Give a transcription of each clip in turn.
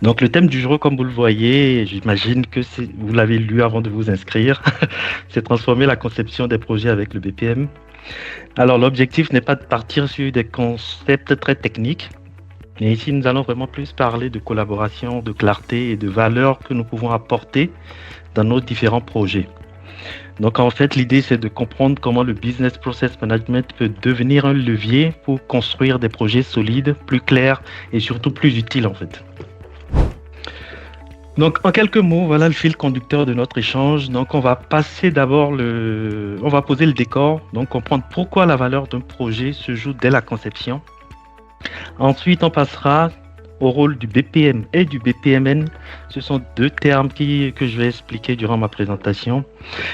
Donc le thème du jour, comme vous le voyez, j'imagine que vous l'avez lu avant de vous inscrire, c'est transformer la conception des projets avec le BPM. Alors l'objectif n'est pas de partir sur des concepts très techniques, mais ici nous allons vraiment plus parler de collaboration, de clarté et de valeur que nous pouvons apporter dans nos différents projets. Donc en fait, l'idée c'est de comprendre comment le business process management peut devenir un levier pour construire des projets solides, plus clairs et surtout plus utiles en fait. Donc, en quelques mots, voilà le fil conducteur de notre échange. Donc, on va passer d'abord on va poser le décor, donc comprendre pourquoi la valeur d'un projet se joue dès la conception. Ensuite, on passera au rôle du BPM et du BPMN. Ce sont deux termes que je vais expliquer durant ma présentation.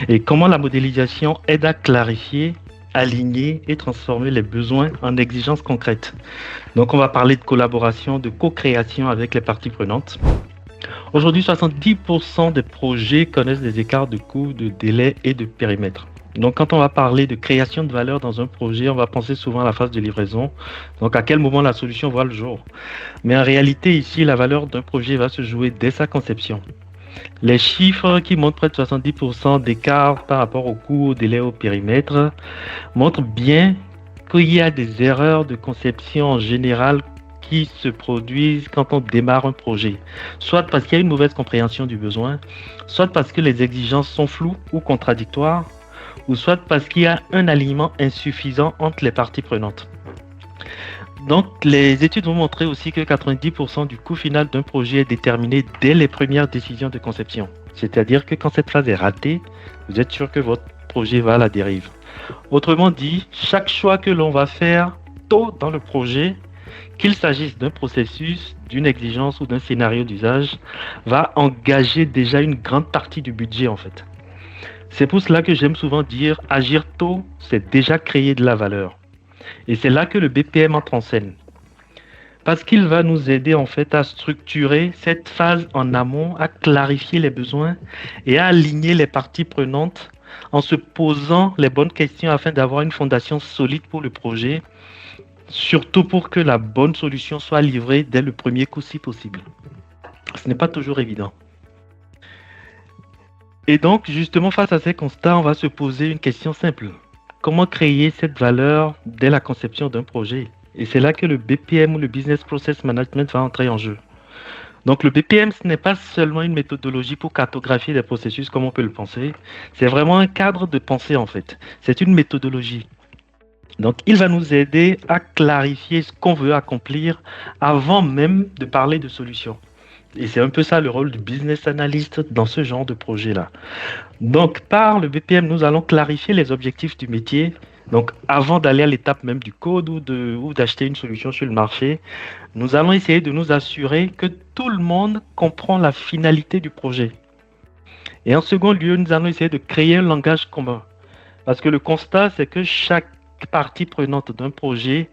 Et comment la modélisation aide à clarifier, aligner et transformer les besoins en exigences concrètes. Donc, on va parler de collaboration, de co-création avec les parties prenantes. Aujourd'hui, 70% des projets connaissent des écarts de coûts, de délais et de périmètre. Donc, quand on va parler de création de valeur dans un projet, on va penser souvent à la phase de livraison. Donc, à quel moment la solution voit le jour. Mais en réalité, ici, la valeur d'un projet va se jouer dès sa conception. Les chiffres qui montrent près de 70% d'écart par rapport au coût, au délai, au périmètre montrent bien qu'il y a des erreurs de conception en général qui se produisent quand on démarre un projet. Soit parce qu'il y a une mauvaise compréhension du besoin, soit parce que les exigences sont floues ou contradictoires, ou soit parce qu'il y a un alignement insuffisant entre les parties prenantes. Donc, les études vont montrer aussi que 90% du coût final d'un projet est déterminé dès les premières décisions de conception. C'est-à-dire que quand cette phase est ratée, vous êtes sûr que votre projet va à la dérive. Autrement dit, chaque choix que l'on va faire tôt dans le projet, qu'il s'agisse d'un processus, d'une exigence ou d'un scénario d'usage, va engager déjà une grande partie du budget en fait. C'est pour cela que j'aime souvent dire agir tôt, c'est déjà créer de la valeur. Et c'est là que le BPM entre en scène. Parce qu'il va nous aider en fait à structurer cette phase en amont, à clarifier les besoins et à aligner les parties prenantes en se posant les bonnes questions afin d'avoir une fondation solide pour le projet, surtout pour que la bonne solution soit livrée dès le premier coup si possible. Ce n'est pas toujours évident. Et donc, justement, face à ces constats, on va se poser une question simple. Comment créer cette valeur dès la conception d'un projet? Et c'est là que le BPM ou le Business Process Management va entrer en jeu. Donc, le BPM, ce n'est pas seulement une méthodologie pour cartographier des processus comme on peut le penser. C'est vraiment un cadre de pensée, en fait. C'est une méthodologie. Donc, il va nous aider à clarifier ce qu'on veut accomplir avant même de parler de solutions. Et c'est un peu ça le rôle du business analyst dans ce genre de projet-là. Donc, par le BPM, nous allons clarifier les objectifs du métier. Donc, avant d'aller à l'étape même du code ou d'acheter une solution sur le marché, nous allons essayer de nous assurer que tout le monde comprend la finalité du projet. Et en second lieu, nous allons essayer de créer un langage commun. Parce que le constat, c'est que chaque partie prenante d'un projet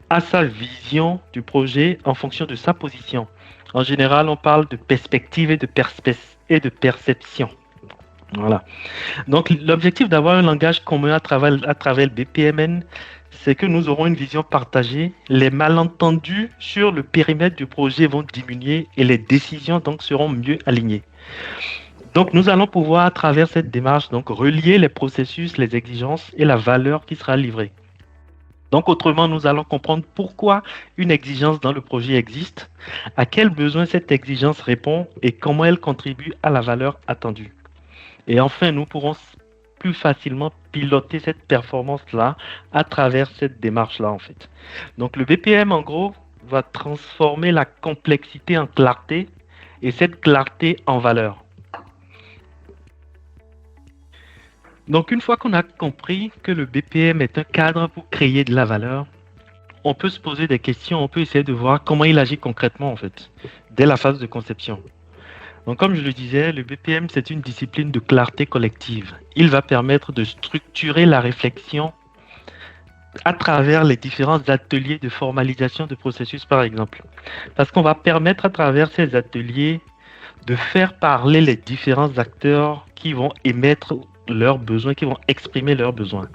a sa vision du projet en fonction de sa position. En général, on parle de perspective et de perception. Voilà. Donc, l'objectif d'avoir un langage commun à travers le BPMN, c'est que nous aurons une vision partagée. Les malentendus sur le périmètre du projet vont diminuer et les décisions donc seront mieux alignées. Donc, nous allons pouvoir, à travers cette démarche, donc relier les processus, les exigences et la valeur qui sera livrée. Donc, autrement, nous allons comprendre pourquoi une exigence dans le projet existe, à quel besoin cette exigence répond et comment elle contribue à la valeur attendue. Et enfin, nous pourrons plus facilement piloter cette performance-là à travers cette démarche-là, en fait. Donc, le BPM, en gros, va transformer la complexité en clarté et cette clarté en valeur. Donc, une fois qu'on a compris que le BPM est un cadre pour créer de la valeur, on peut se poser des questions, on peut essayer de voir comment il agit concrètement, en fait, dès la phase de conception. Donc, comme je le disais, le BPM, c'est une discipline de clarté collective. Il va permettre de structurer la réflexion à travers les différents ateliers de formalisation de processus, par exemple. Parce qu'on va permettre à travers ces ateliers de faire parler les différents acteurs qui vont émettre leurs besoins, qui vont exprimer leurs besoins.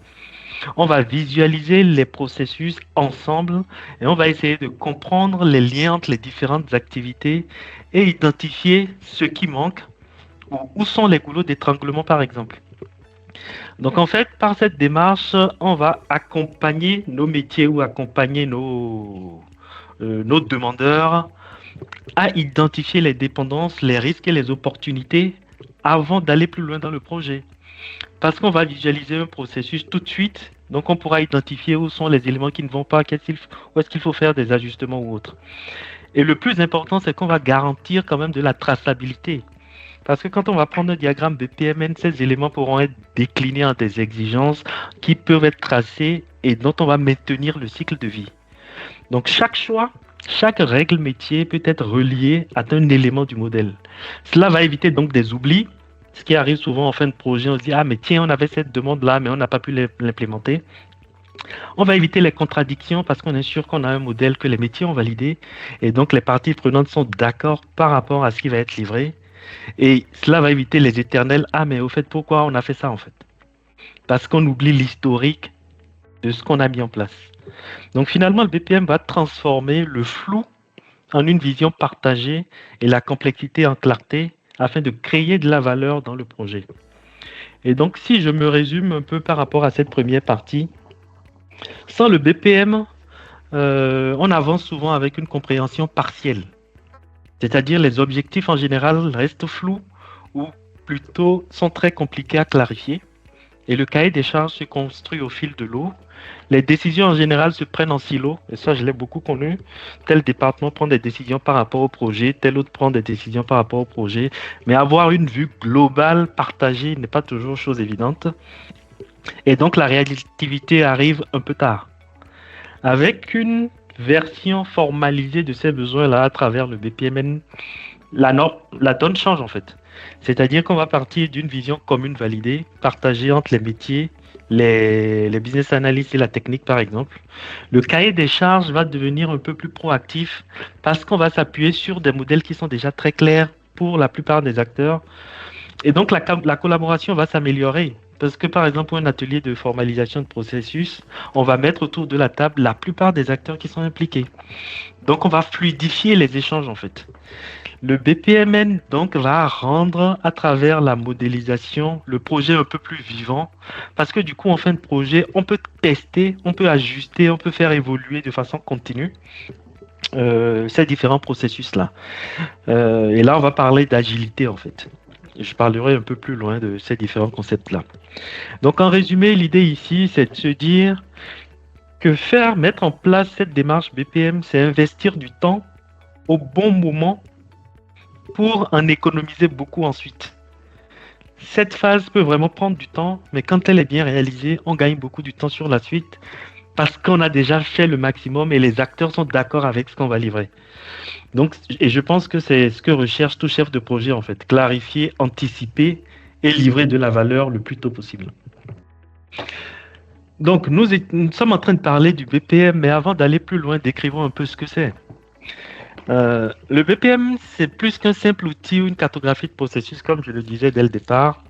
On va visualiser les processus ensemble et on va essayer de comprendre les liens entre les différentes activités et identifier ce qui manque ou où sont les goulots d'étranglement, par exemple. Donc, en fait, par cette démarche, on va accompagner nos métiers ou accompagner nos demandeurs à identifier les dépendances, les risques et les opportunités avant d'aller plus loin dans le projet. Parce qu'on va visualiser un processus tout de suite, donc on pourra identifier où sont les éléments qui ne vont pas, où est-ce qu'il faut faire des ajustements ou autres. Et le plus important, c'est qu'on va garantir quand même de la traçabilité. Parce que quand on va prendre un diagramme BPMN, ces éléments pourront être déclinés en des exigences qui peuvent être tracées et dont on va maintenir le cycle de vie. Donc chaque choix, chaque règle métier peut être reliée à un élément du modèle. Cela va éviter donc des oublis. Ce qui arrive souvent en fin de projet, on se dit, ah mais tiens, on avait cette demande-là, mais on n'a pas pu l'implémenter. On va éviter les contradictions parce qu'on est sûr qu'on a un modèle que les métiers ont validé et donc les parties prenantes sont d'accord par rapport à ce qui va être livré. Et cela va éviter les éternels, ah mais au fait, pourquoi on a fait ça en fait? Parce qu'on oublie l'historique de ce qu'on a mis en place. Donc finalement, le BPM va transformer le flou en une vision partagée et la complexité en clarté afin de créer de la valeur dans le projet. Et donc, si je me résume un peu par rapport à cette première partie, sans le BPM, on avance souvent avec une compréhension partielle. C'est-à-dire les objectifs en général restent flous ou plutôt sont très compliqués à clarifier. Et le cahier des charges se construit au fil de l'eau. Les décisions en général se prennent en silo, et ça je l'ai beaucoup connu. Tel département prend des décisions par rapport au projet, tel autre prend des décisions par rapport au projet. Mais avoir une vue globale partagée n'est pas toujours chose évidente. Et donc la réactivité arrive un peu tard. Avec une version formalisée de ces besoins-là à travers le BPMN, la donne change en fait. C'est-à-dire qu'on va partir d'une vision commune validée, partagée entre les métiers, les business analysts et la technique par exemple. Le cahier des charges va devenir un peu plus proactif parce qu'on va s'appuyer sur des modèles qui sont déjà très clairs pour la plupart des acteurs. Et donc la collaboration va s'améliorer. Parce que par exemple, pour un atelier de formalisation de processus, on va mettre autour de la table la plupart des acteurs qui sont impliqués. Donc on va fluidifier les échanges en fait. Le BPMN donc va rendre à travers la modélisation le projet un peu plus vivant parce que du coup en fin de projet on peut tester, on peut ajuster, on peut faire évoluer de façon continue ces différents processus là. Et là on va parler d'agilité en fait. Je parlerai un peu plus loin de ces différents concepts là. Donc en résumé, l'idée ici c'est de se dire que mettre en place cette démarche BPM, c'est investir du temps au bon moment pour en économiser beaucoup ensuite. Cette phase peut vraiment prendre du temps, mais quand elle est bien réalisée, on gagne beaucoup du temps sur la suite parce qu'on a déjà fait le maximum et les acteurs sont d'accord avec ce qu'on va livrer. Donc, et je pense que c'est ce que recherche tout chef de projet en fait, clarifier, anticiper et livrer de la valeur le plus tôt possible. Donc, nous sommes en train de parler du BPM, mais avant d'aller plus loin, décrivons un peu ce que c'est. Le BPM, c'est plus qu'un simple outil ou une cartographie de processus, comme je le disais dès le départ.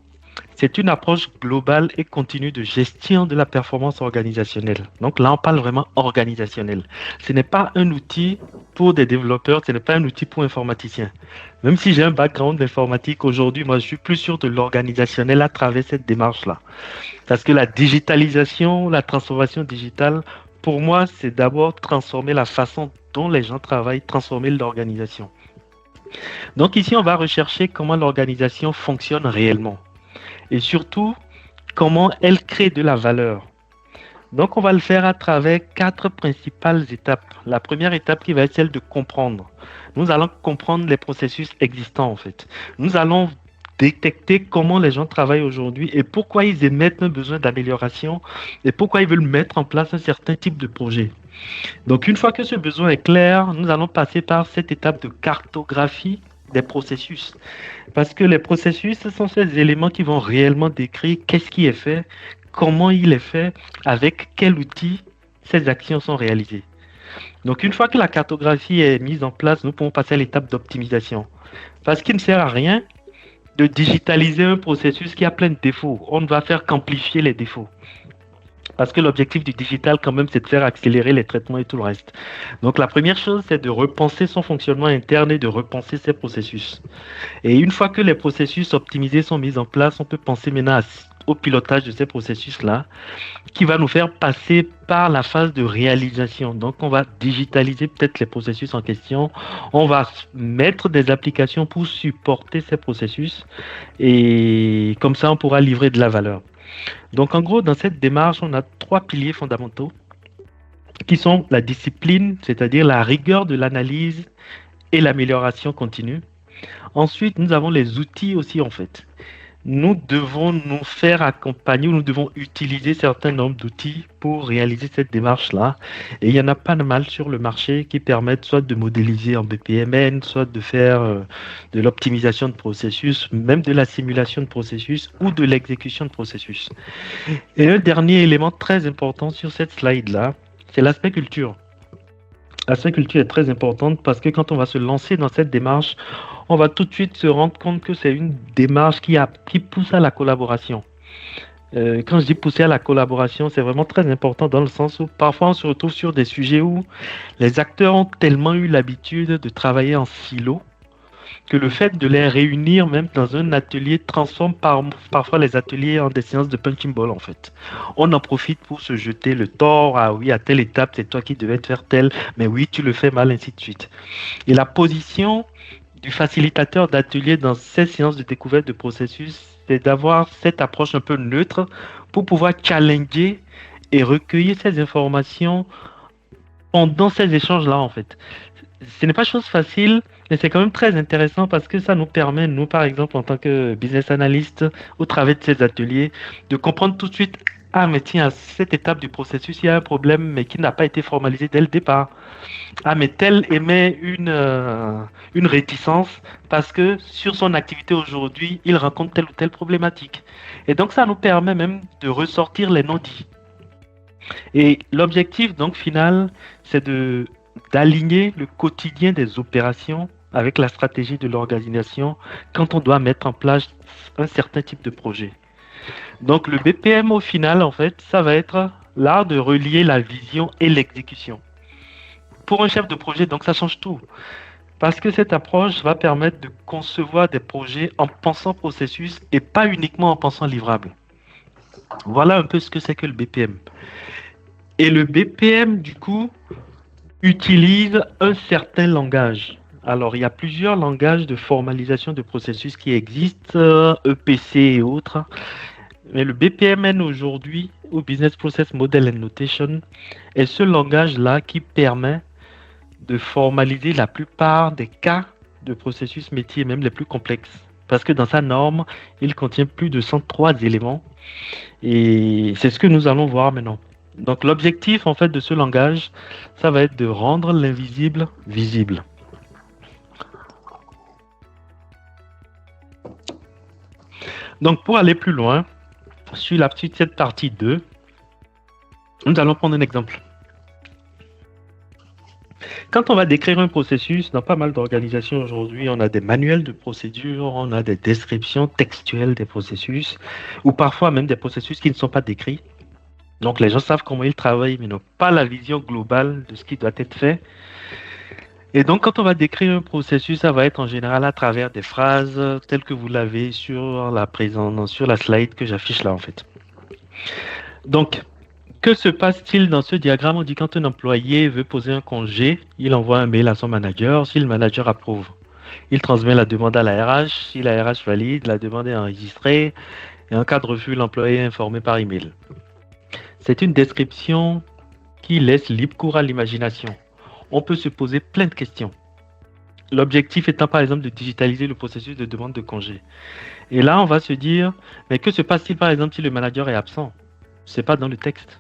C'est une approche globale et continue de gestion de la performance organisationnelle. Donc là, on parle vraiment organisationnel. Ce n'est pas un outil pour des développeurs, ce n'est pas un outil pour informaticiens. Même si j'ai un background d'informatique, aujourd'hui, moi, je suis plus sûr de l'organisationnel à travers cette démarche-là. Parce que la digitalisation, la transformation digitale, pour moi, c'est d'abord transformer la façon dont les gens travaillent, transformer l'organisation. Donc ici, on va rechercher comment l'organisation fonctionne réellement. Et surtout, comment elle crée de la valeur. Donc, on va le faire à travers 4 principales étapes. La première étape qui va être celle de comprendre. Nous allons comprendre les processus existants, en fait. Nous allons détecter comment les gens travaillent aujourd'hui et pourquoi ils émettent un besoin d'amélioration et pourquoi ils veulent mettre en place un certain type de projet. Donc, une fois que ce besoin est clair, nous allons passer par cette étape de cartographie des processus. Parce que les processus, ce sont ces éléments qui vont réellement décrire qu'est-ce qui est fait, comment il est fait, avec quel outil ces actions sont réalisées. Donc, une fois que la cartographie est mise en place, nous pouvons passer à l'étape d'optimisation. Parce qu'il ne sert à rien de digitaliser un processus qui a plein de défauts. On ne va faire qu'amplifier les défauts. Parce que l'objectif du digital, quand même, c'est de faire accélérer les traitements et tout le reste. Donc, la première chose, c'est de repenser son fonctionnement interne et de repenser ses processus. Et une fois que les processus optimisés sont mis en place, on peut penser maintenant au pilotage de ces processus-là, qui va nous faire passer par la phase de réalisation. Donc, on va digitaliser peut-être les processus en question. On va mettre des applications pour supporter ces processus. Et comme ça, on pourra livrer de la valeur. Donc, en gros, dans cette démarche, on a trois piliers fondamentaux qui sont la discipline, c'est-à-dire la rigueur de l'analyse et l'amélioration continue. Ensuite, nous avons les outils aussi, en fait. Nous devons nous faire accompagner, nous devons utiliser certains nombres d'outils pour réaliser cette démarche-là. Et il y en a pas de mal sur le marché qui permettent soit de modéliser en BPMN, soit de faire de l'optimisation de processus, même de la simulation de processus ou de l'exécution de processus. Et un dernier élément très important sur cette slide-là, c'est l'aspect culture. L'aspect culture est très importante parce que quand on va se lancer dans cette démarche, on va tout de suite se rendre compte que c'est une démarche qui pousse à la collaboration. Quand je dis pousser à la collaboration, c'est vraiment très important dans le sens où parfois on se retrouve sur des sujets où les acteurs ont tellement eu l'habitude de travailler en silo que le fait de les réunir même dans un atelier transforme parfois les ateliers en des séances de punching ball en fait. On en profite pour se jeter le tort, ah oui, à telle étape, c'est toi qui devais faire tel, mais oui, tu le fais mal, ainsi de suite. Et la position du facilitateur d'atelier dans ces séances de découverte de processus, c'est d'avoir cette approche un peu neutre pour pouvoir challenger et recueillir ces informations pendant ces échanges-là en fait. Ce n'est pas chose facile, mais c'est quand même très intéressant parce que ça nous permet, nous par exemple, en tant que business analyst, au travers de ces ateliers, de comprendre tout de suite, ah mais tiens, à cette étape du processus, il y a un problème, mais qui n'a pas été formalisé dès le départ. Ah mais tel émet une réticence parce que sur son activité aujourd'hui, il rencontre telle ou telle problématique. Et donc ça nous permet même de ressortir les non-dits. Et l'objectif donc final, c'est d'aligner le quotidien des opérations avec la stratégie de l'organisation quand on doit mettre en place un certain type de projet. Donc le BPM au final, en fait, ça va être l'art de relier la vision et l'exécution. Pour un chef de projet, donc ça change tout. Parce que cette approche va permettre de concevoir des projets en pensant processus et pas uniquement en pensant livrable. Voilà un peu ce que c'est que le BPM. Et le BPM, du coup, utilise un certain langage. Alors, il y a plusieurs langages de formalisation de processus qui existent, EPC et autres. Mais le BPMN aujourd'hui, ou Business Process Model and Notation, est ce langage-là qui permet de formaliser la plupart des cas de processus métier, même les plus complexes. Parce que dans sa norme, il contient plus de 103 éléments. Et c'est ce que nous allons voir maintenant. Donc l'objectif en fait de ce langage, ça va être de rendre l'invisible visible. Donc pour aller plus loin, sur cette partie 2, nous allons prendre un exemple. Quand on va décrire un processus, dans pas mal d'organisations aujourd'hui, on a des manuels de procédure, on a des descriptions textuelles des processus, ou parfois même des processus qui ne sont pas décrits. Donc les gens savent comment ils travaillent, mais n'ont pas la vision globale de ce qui doit être fait. Et donc quand on va décrire un processus, ça va être en général à travers des phrases telles que vous l'avez sur la slide que j'affiche là en fait. Donc, que se passe-t-il dans ce diagramme? On dit quand un employé veut poser un congé, il envoie un mail à son manager. Si le manager approuve, il transmet la demande à la RH. Si la RH valide, la demande est enregistrée. Et en cas de refus, l'employé est informé par email. C'est une description qui laisse libre cours à l'imagination. On peut se poser plein de questions. L'objectif étant par exemple de digitaliser le processus de demande de congé. Et là, on va se dire, mais que se passe-t-il par exemple si le manager est absent? C'est pas dans le texte.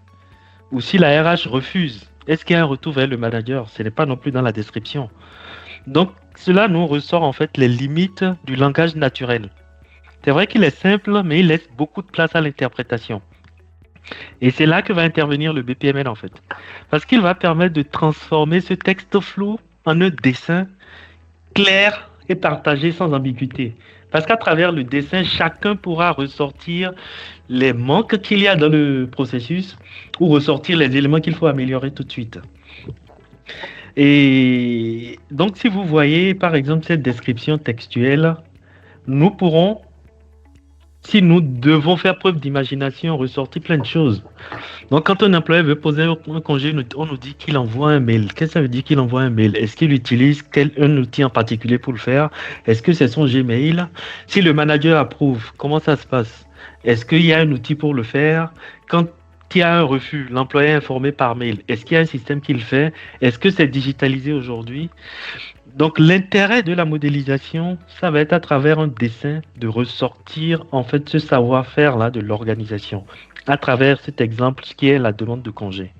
Ou si la RH refuse, est-ce qu'il y a un retour vers le manager? Ce n'est pas non plus dans la description. Donc, cela nous ressort en fait les limites du langage naturel. C'est vrai qu'il est simple, mais il laisse beaucoup de place à l'interprétation. Et c'est là que va intervenir le BPMN en fait. Parce qu'il va permettre de transformer ce texte flou en un dessin clair et partagé sans ambiguïté. Parce qu'à travers le dessin, chacun pourra ressortir les manques qu'il y a dans le processus ou ressortir les éléments qu'il faut améliorer tout de suite. Et donc, si vous voyez, par exemple, cette description textuelle, nous pourrons, si nous devons faire preuve d'imagination, ressortir plein de choses. Donc, quand un employé veut poser un congé, on nous dit qu'il envoie un mail. Qu'est-ce que ça veut dire qu'il envoie un mail? Est-ce qu'il utilise un outil en particulier pour le faire? Est-ce que c'est son Gmail? Si le manager approuve, comment ça se passe? Est-ce qu'il y a un outil pour le faire? Quand il y a un refus, l'employé est informé par mail. Est-ce qu'il y a un système qui le fait? Est-ce que c'est digitalisé aujourd'hui? Donc, l'intérêt de la modélisation, ça va être à travers un dessin de ressortir en fait ce savoir-faire là de l'organisation à travers cet exemple qui est la demande de congé.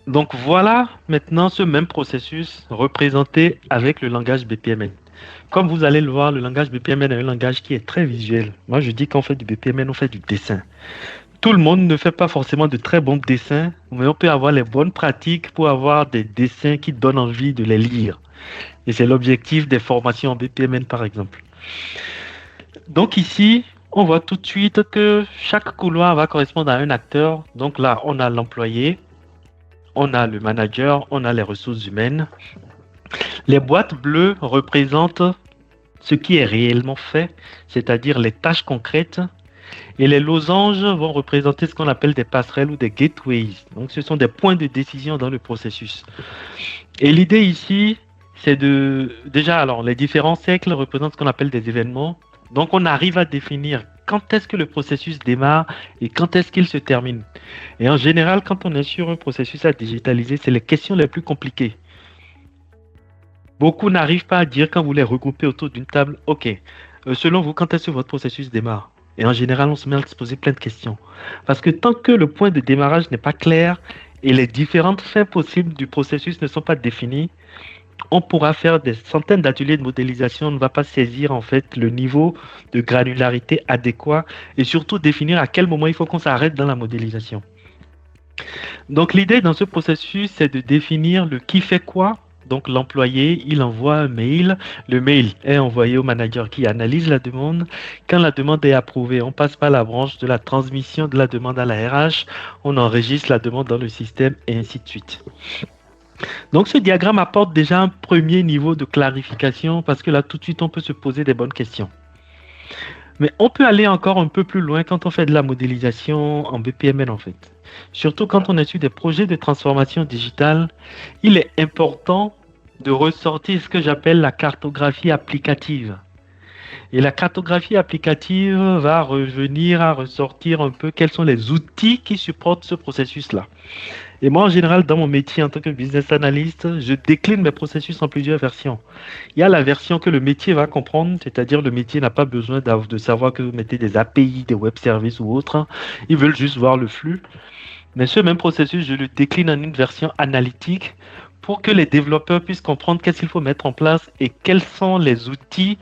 Donc voilà maintenant ce même processus représenté avec le langage BPMN. Comme vous allez le voir, le langage BPMN est un langage qui est très visuel. Moi, je dis qu'en fait du BPMN, on fait du dessin. Tout le monde ne fait pas forcément de très bons dessins, mais on peut avoir les bonnes pratiques pour avoir des dessins qui donnent envie de les lire. Et c'est l'objectif des formations en BPMN, par exemple. Donc ici, on voit tout de suite que chaque couloir va correspondre à un acteur. Donc là, on a l'employé, on a le manager, on a les ressources humaines. Les boîtes bleues représentent ce qui est réellement fait, c'est-à-dire les tâches concrètes. Et les losanges vont représenter ce qu'on appelle des passerelles ou des gateways. Donc ce sont des points de décision dans le processus. Et l'idée ici, c'est déjà, alors les différents cercles représentent ce qu'on appelle des événements. Donc on arrive à définir quand est-ce que le processus démarre et quand est-ce qu'il se termine. Et en général, quand on est sur un processus à digitaliser, c'est les questions les plus compliquées. Beaucoup n'arrivent pas à dire quand vous les regroupez autour d'une table, ok, selon vous, quand est-ce que votre processus démarre? Et en général, on se met à se poser plein de questions. Parce que tant que le point de démarrage n'est pas clair et les différentes fins possibles du processus ne sont pas définies, on pourra faire des centaines d'ateliers de modélisation, on ne va pas saisir en fait le niveau de granularité adéquat et surtout définir à quel moment il faut qu'on s'arrête dans la modélisation. Donc l'idée dans ce processus, c'est de définir le qui fait quoi. Donc l'employé, il envoie un mail. Le mail est envoyé au manager qui analyse la demande. Quand la demande est approuvée, on passe par la branche de la transmission de la demande à la RH. On enregistre la demande dans le système et ainsi de suite. Donc ce diagramme apporte déjà un premier niveau de clarification parce que là tout de suite on peut se poser des bonnes questions. Mais on peut aller encore un peu plus loin quand on fait de la modélisation en BPMN en fait. Surtout quand on est sur des projets de transformation digitale, il est important de ressortir ce que j'appelle la cartographie applicative. Et la cartographie applicative va revenir à ressortir un peu quels sont les outils qui supportent ce processus-là. Et moi, en général, dans mon métier en tant que business analyst, je décline mes processus en plusieurs versions. Il y a la version que le métier va comprendre, c'est-à-dire le métier n'a pas besoin de savoir que vous mettez des API, des web services ou autres. Ils veulent juste voir le flux. Mais ce même processus, je le décline en une version analytique pour que les développeurs puissent comprendre qu'est-ce qu'il faut mettre en place et quels sont les outils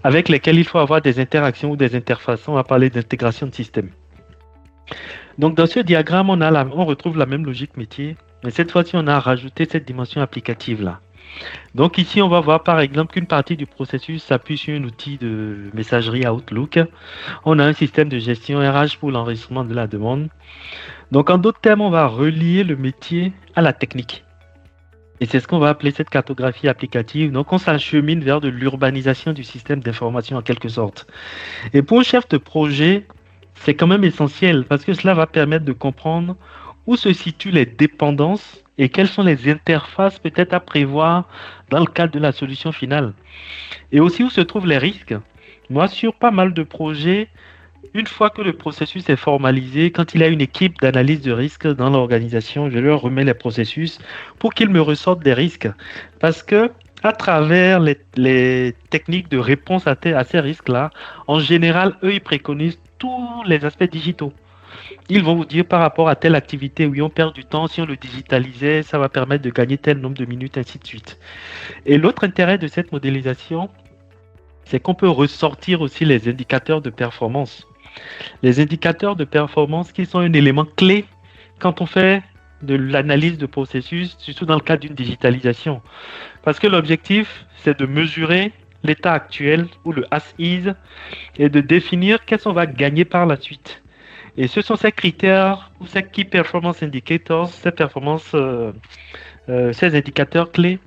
avec lesquels il faut avoir des interactions ou des interfaces. On va parler d'intégration de système. Donc dans ce diagramme, on retrouve la même logique métier, mais cette fois-ci, on a rajouté cette dimension applicative-là. Donc ici, on va voir par exemple qu'une partie du processus s'appuie sur un outil de messagerie Outlook. On a un système de gestion RH pour l'enregistrement de la demande. Donc en d'autres termes, on va relier le métier à la technique. Et c'est ce qu'on va appeler cette cartographie applicative. Donc on s'achemine vers de l'urbanisation du système d'information en quelque sorte. Et pour un chef de projet, c'est quand même essentiel parce que cela va permettre de comprendre où se situent les dépendances et quelles sont les interfaces peut-être à prévoir dans le cadre de la solution finale. Et aussi où se trouvent les risques. Moi, sur pas mal de projets, une fois que le processus est formalisé, quand il y a une équipe d'analyse de risques dans l'organisation, je leur remets les processus pour qu'ils me ressortent des risques. Parce que à travers les techniques de réponse à ces risques-là, en général, eux, ils préconisent tous les aspects digitaux. Ils vont vous dire par rapport à telle activité, oui, on perd du temps, si on le digitalisait, ça va permettre de gagner tel nombre de minutes, ainsi de suite. Et l'autre intérêt de cette modélisation, c'est qu'on peut ressortir aussi les indicateurs de performance. Les indicateurs de performance qui sont un élément clé quand on fait de l'analyse de processus, surtout dans le cadre d'une digitalisation. Parce que l'objectif, c'est de mesurer l'état actuel ou le as is et de définir qu'est-ce qu'on va gagner par la suite. Et ce sont ces critères ou ces key performance indicators, ces indicateurs clés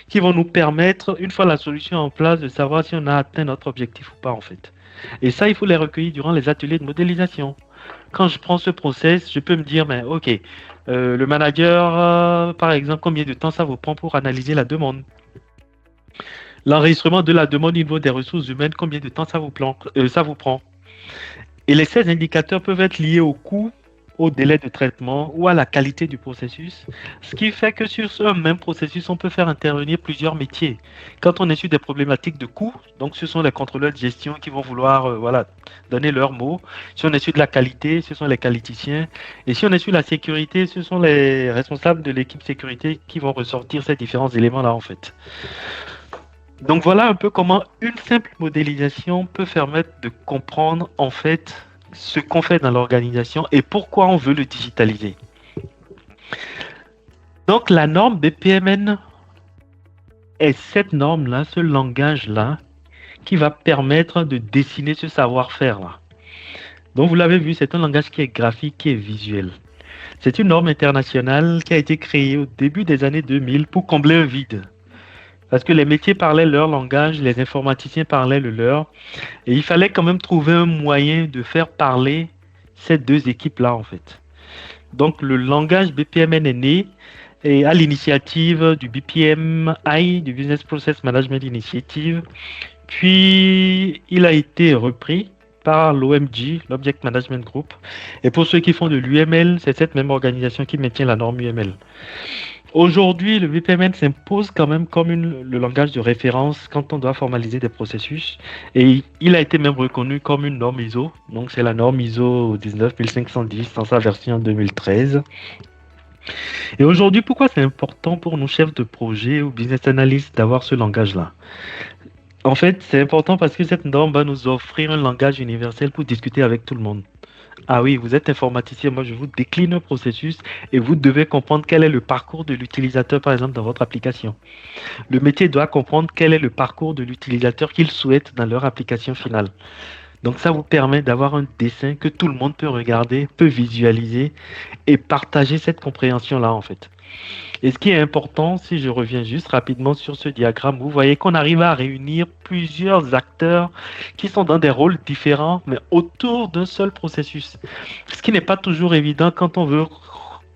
qui vont nous permettre, une fois la solution en place, de savoir si on a atteint notre objectif ou pas en fait. Et ça, il faut les recueillir durant les ateliers de modélisation. Quand je prends ce process, je peux me dire, mais ok, le manager, par exemple, combien de temps ça vous prend pour analyser la demande? L'enregistrement de la demande au niveau des ressources humaines, combien de temps ça vous prend? Et ces indicateurs peuvent être liés au coût, au délai de traitement ou à la qualité du processus. Ce qui fait que sur ce même processus, on peut faire intervenir plusieurs métiers. Quand on est sur des problématiques de coût, donc ce sont les contrôleurs de gestion qui vont vouloir donner leur mot. Si on est sur de la qualité, ce sont les qualiticiens. Et si on est sur la sécurité, ce sont les responsables de l'équipe sécurité qui vont ressortir ces différents éléments-là en fait. Donc voilà un peu comment une simple modélisation peut permettre de comprendre en fait ce qu'on fait dans l'organisation et pourquoi on veut le digitaliser. Donc la norme BPMN est cette norme-là, ce langage-là, qui va permettre de dessiner ce savoir-faire-là. Donc vous l'avez vu, c'est un langage qui est graphique, qui est visuel. C'est une norme internationale qui a été créée au début des années 2000 pour combler un vide. Parce que les métiers parlaient leur langage, les informaticiens parlaient le leur. Et il fallait quand même trouver un moyen de faire parler ces deux équipes-là, en fait. Donc, le langage BPMN est né et à l'initiative du BPMI, du Business Process Management Initiative. Puis, il a été repris par l'OMG, l'Object Management Group. Et pour ceux qui font de l'UML, c'est cette même organisation qui maintient la norme UML. Aujourd'hui, le BPMN s'impose quand même comme le langage de référence quand on doit formaliser des processus. Et il a été même reconnu comme une norme ISO. Donc, c'est la norme ISO 19510 dans sa version 2013. Et aujourd'hui, pourquoi c'est important pour nos chefs de projet ou business analysts d'avoir ce langage-là? En fait, c'est important parce que cette norme va nous offrir un langage universel pour discuter avec tout le monde. Ah oui, vous êtes informaticien, moi je vous décline un processus et vous devez comprendre quel est le parcours de l'utilisateur, par exemple, dans votre application. Le métier doit comprendre quel est le parcours de l'utilisateur qu'il souhaite dans leur application finale. Donc ça vous permet d'avoir un dessin que tout le monde peut regarder, peut visualiser et partager cette compréhension-là en fait. Et ce qui est important, si je reviens juste rapidement sur ce diagramme, vous voyez qu'on arrive à réunir plusieurs acteurs qui sont dans des rôles différents, mais autour d'un seul processus. Ce qui n'est pas toujours évident quand on veut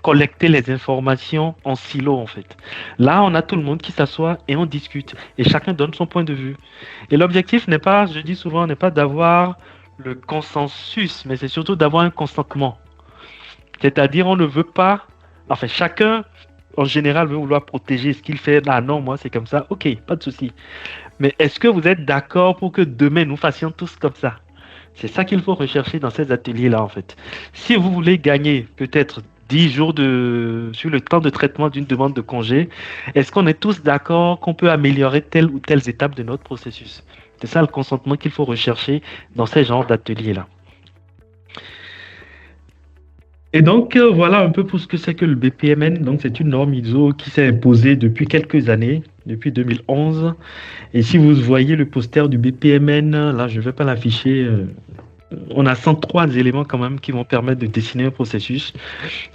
collecter les informations en silo, en fait. Là, on a tout le monde qui s'assoit et on discute. Et chacun donne son point de vue. Et l'objectif n'est pas, je dis souvent, n'est pas d'avoir le consensus, mais c'est surtout d'avoir un consentement. C'est-à-dire, on ne veut pas... Enfin, chacun... En général, veut vouloir protéger ce qu'il fait. Ah non, moi, c'est comme ça. Ok, pas de souci. Mais est-ce que vous êtes d'accord pour que demain, nous fassions tous comme ça? C'est ça qu'il faut rechercher dans ces ateliers-là, en fait. Si vous voulez gagner peut-être 10 jours sur le temps de traitement d'une demande de congé, est-ce qu'on est tous d'accord qu'on peut améliorer telle ou telle étape de notre processus? C'est ça le consentement qu'il faut rechercher dans ces genres d'ateliers-là. Et donc, voilà un peu pour ce que c'est que le BPMN. Donc, c'est une norme ISO qui s'est imposée depuis quelques années, depuis 2011. Et si vous voyez le poster du BPMN, là, je ne vais pas l'afficher. On a 103 éléments quand même qui vont permettre de dessiner un processus.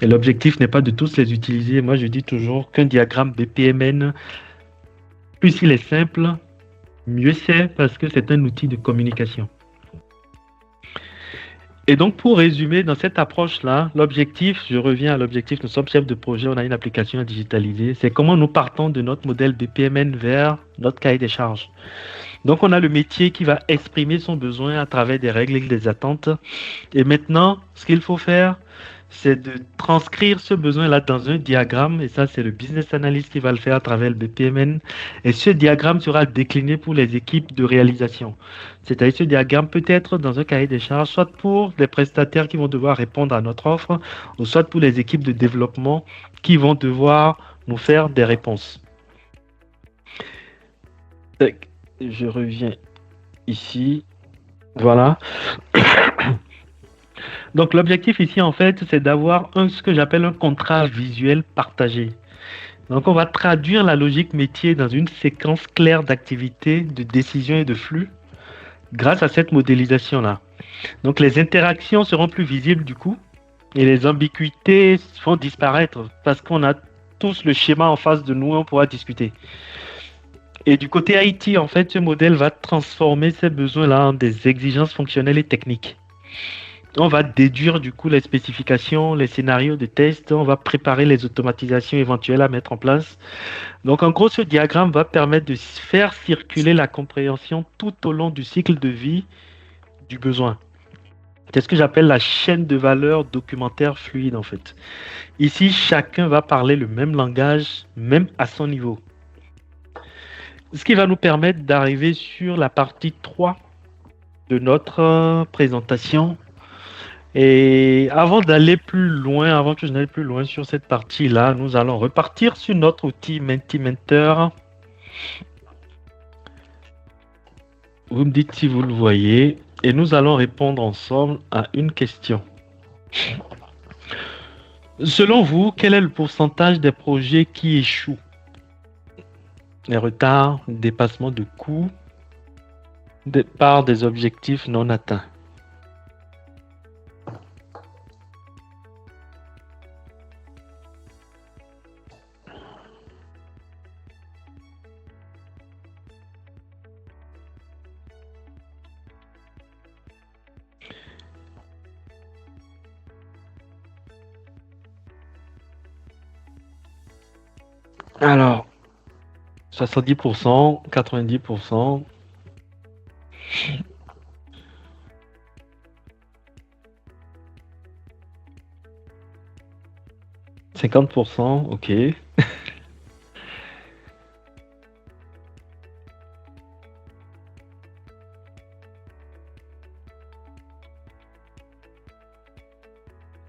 Et l'objectif n'est pas de tous les utiliser. Moi, je dis toujours qu'un diagramme BPMN, plus il est simple, mieux c'est parce que c'est un outil de communication. Et donc, pour résumer, dans cette approche-là, l'objectif, je reviens à l'objectif, nous sommes chefs de projet, on a une application à digitaliser, c'est comment nous partons de notre modèle BPMN vers notre cahier des charges. Donc, on a le métier qui va exprimer son besoin à travers des règles et des attentes. Et maintenant, ce qu'il faut faire, c'est de transcrire ce besoin-là dans un diagramme, et ça, c'est le business analyst qui va le faire à travers le BPMN. Et ce diagramme sera décliné pour les équipes de réalisation. C'est-à-dire ce diagramme peut être dans un cahier des charges, soit pour les prestataires qui vont devoir répondre à notre offre, ou soit pour les équipes de développement qui vont devoir nous faire des réponses. Je reviens ici. Voilà. Donc l'objectif ici, en fait, c'est d'avoir ce que j'appelle un contrat visuel partagé. Donc, on va traduire la logique métier dans une séquence claire d'activités, de décisions et de flux grâce à cette modélisation-là. Donc, les interactions seront plus visibles du coup et les ambiguïtés vont disparaître parce qu'on a tous le schéma en face de nous, on pourra discuter. Et du côté IT, en fait, ce modèle va transformer ces besoins-là en des exigences fonctionnelles et techniques. On va déduire du coup les spécifications, les scénarios de test, on va préparer les automatisations éventuelles à mettre en place. Donc en gros, ce diagramme va permettre de faire circuler la compréhension tout au long du cycle de vie du besoin. C'est ce que j'appelle la chaîne de valeur documentaire fluide en fait. Ici, chacun va parler le même langage, même à son niveau. Ce qui va nous permettre d'arriver sur la partie 3 de notre présentation. Et avant d'aller plus loin, avant que je n'aille plus loin sur cette partie-là, nous allons repartir sur notre outil Mentimentor. Vous me dites si vous le voyez et nous allons répondre ensemble à une question. Selon vous, quel est le pourcentage des projets qui échouent? Les retards, dépassement de coûts, par des objectifs non atteints. Alors, 70%, 90%. 50%, ok.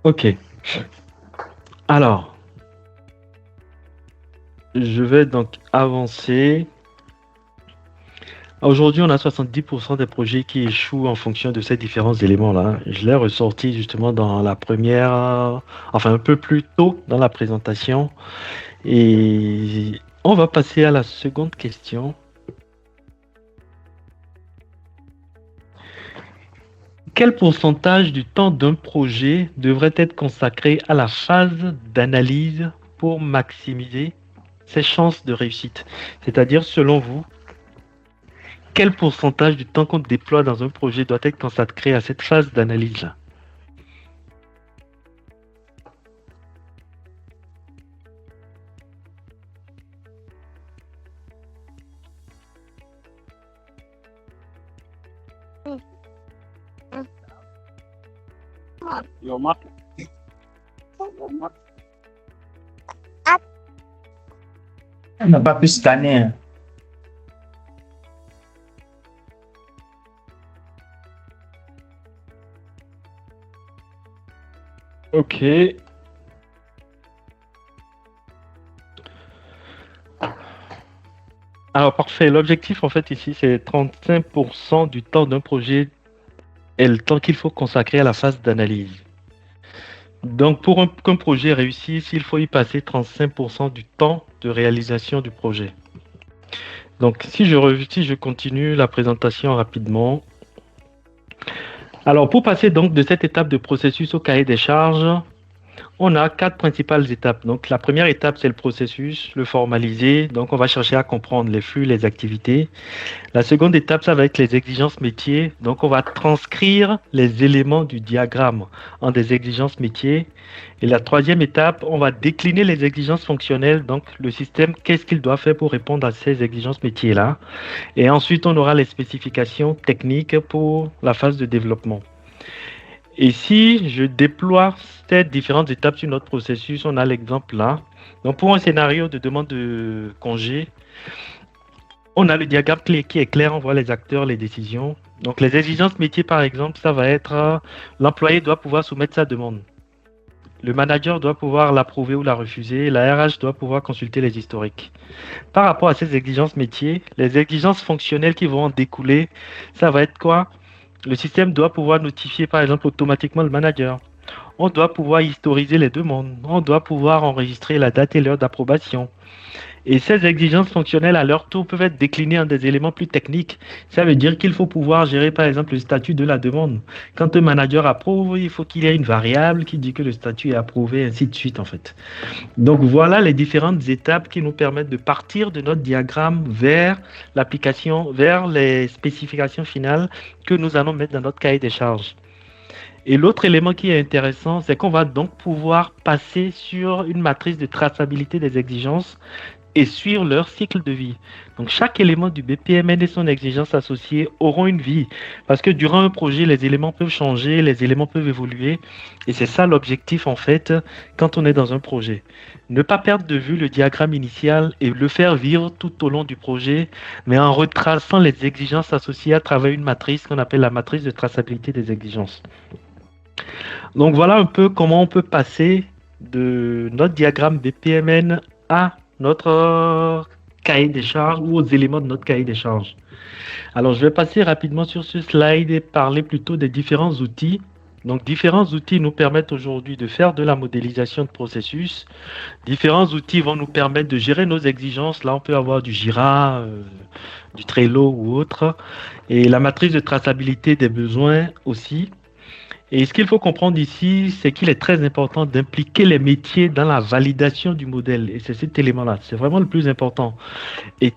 Ok. Alors, je vais donc avancer. Aujourd'hui, on a 70% des projets qui échouent en fonction de ces différents éléments-là. Je l'ai ressorti justement dans la première, enfin un peu plus tôt dans la présentation. Et on va passer à la seconde question. Quel pourcentage du temps d'un projet devrait être consacré à la phase d'analyse pour maximiser ses chances de réussite? C'est-à-dire, selon vous, quel pourcentage du temps qu'on déploie dans un projet doit être consacré à cette phase d'analyse-là? On n'a pas pu cette année. Hein. Ok. Alors, parfait. L'objectif, en fait, ici, c'est 35% du temps d'un projet est le temps qu'il faut consacrer à la phase d'analyse. Donc, pour qu'un projet réussisse, il faut y passer 35% du temps de réalisation du projet. Donc, si je continue la présentation rapidement. Alors, pour passer donc de cette étape de processus au cahier des charges, on a 4 principales étapes. Donc, la première étape, c'est le processus, le formaliser. Donc, on va chercher à comprendre les flux, les activités. La seconde étape, ça va être les exigences métiers. Donc, on va transcrire les éléments du diagramme en des exigences métiers. Et la troisième étape, on va décliner les exigences fonctionnelles. Donc, le système, qu'est-ce qu'il doit faire pour répondre à ces exigences métiers-là. Et ensuite, on aura les spécifications techniques pour la phase de développement. Et si je déploie ces différentes étapes sur notre processus, on a l'exemple là. Donc, pour un scénario de demande de congé, on a le diagramme clé qui est clair, on voit les acteurs, les décisions. Donc, les exigences métiers, par exemple, ça va être l'employé doit pouvoir soumettre sa demande. Le manager doit pouvoir l'approuver ou la refuser. La RH doit pouvoir consulter les historiques. Par rapport à ces exigences métiers, les exigences fonctionnelles qui vont en découler, ça va être quoi? Le système doit pouvoir notifier, par exemple, automatiquement le manager. On doit pouvoir historiser les demandes. On doit pouvoir enregistrer la date et l'heure d'approbation. Et ces exigences fonctionnelles, à leur tour, peuvent être déclinées en des éléments plus techniques. Ça veut dire qu'il faut pouvoir gérer, par exemple, le statut de la demande. Quand un manager approuve, il faut qu'il y ait une variable qui dit que le statut est approuvé, ainsi de suite, en fait. Donc, voilà les différentes étapes qui nous permettent de partir de notre diagramme vers l'application, vers les spécifications finales que nous allons mettre dans notre cahier des charges. Et l'autre élément qui est intéressant, c'est qu'on va donc pouvoir passer sur une matrice de traçabilité des exigences et suivre leur cycle de vie. Donc chaque élément du BPMN et son exigence associée auront une vie. Parce que durant un projet, les éléments peuvent changer, les éléments peuvent évoluer. Et c'est ça l'objectif en fait quand on est dans un projet. Ne pas perdre de vue le diagramme initial et le faire vivre tout au long du projet, mais en retraçant les exigences associées à travers une matrice qu'on appelle la matrice de traçabilité des exigences. Donc voilà un peu comment on peut passer de notre diagramme BPMN à notre cahier des charges ou aux éléments de notre cahier des charges. Alors je vais passer rapidement sur ce slide et parler plutôt des différents outils. Donc différents outils nous permettent aujourd'hui de faire de la modélisation de processus. Différents outils vont nous permettre de gérer nos exigences. Là on peut avoir du Jira, du Trello ou autre. Et la matrice de traçabilité des besoins aussi. Et ce qu'il faut comprendre ici, c'est qu'il est très important d'impliquer les métiers dans la validation du modèle. Et c'est cet élément-là, c'est vraiment le plus important. Et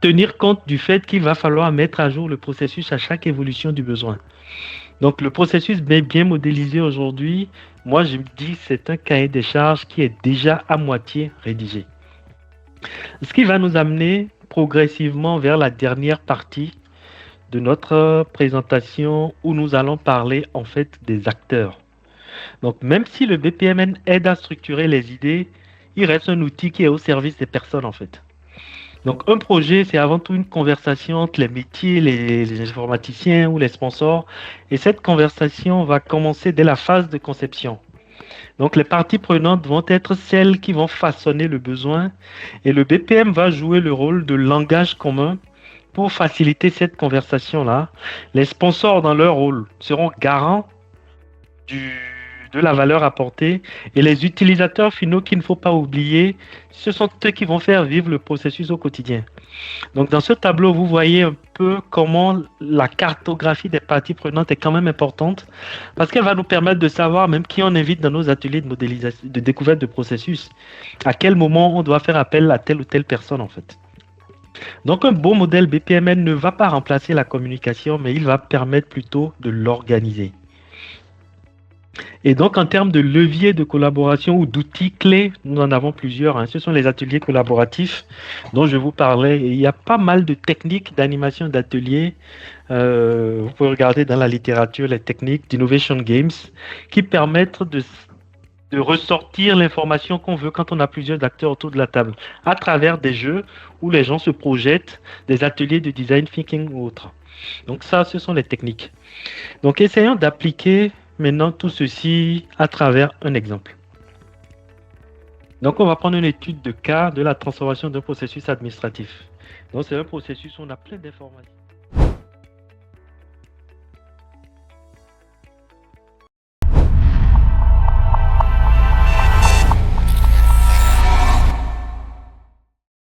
tenir compte du fait qu'il va falloir mettre à jour le processus à chaque évolution du besoin. Donc le processus bien modélisé aujourd'hui, moi je me dis c'est un cahier des charges qui est déjà à moitié rédigé. Ce qui va nous amener progressivement vers la dernière partie de notre présentation où nous allons parler en fait des acteurs. Donc même si le BPMN aide à structurer les idées, il reste un outil qui est au service des personnes en fait. Donc un projet, c'est avant tout une conversation entre les métiers, les informaticiens ou les sponsors. Et cette conversation va commencer dès la phase de conception. Donc les parties prenantes vont être celles qui vont façonner le besoin. Et le BPM va jouer le rôle de langage commun pour faciliter cette conversation-là. Les sponsors, dans leur rôle, seront garants de la valeur apportée et les utilisateurs finaux qu'il ne faut pas oublier, ce sont eux qui vont faire vivre le processus au quotidien. Donc dans ce tableau, vous voyez un peu comment la cartographie des parties prenantes est quand même importante parce qu'elle va nous permettre de savoir même qui on invite dans nos ateliers de modélisation, de découverte de processus, à quel moment on doit faire appel à telle ou telle personne en fait. Donc un beau modèle BPMN ne va pas remplacer la communication, mais il va permettre plutôt de l'organiser. Et donc en termes de leviers de collaboration ou d'outils clés, nous en avons plusieurs. Ce sont les ateliers collaboratifs dont je vous parlais. Et il y a pas mal de techniques d'animation d'ateliers. Vous pouvez regarder dans la littérature les techniques d'Innovation Games qui permettent de ressortir l'information qu'on veut quand on a plusieurs acteurs autour de la table, à travers des jeux où les gens se projettent, des ateliers de design thinking ou autres. Donc ça, ce sont les techniques. Donc essayons d'appliquer maintenant tout ceci à travers un exemple. Donc on va prendre une étude de cas de la transformation d'un processus administratif. Donc c'est un processus où on a plein d'informations.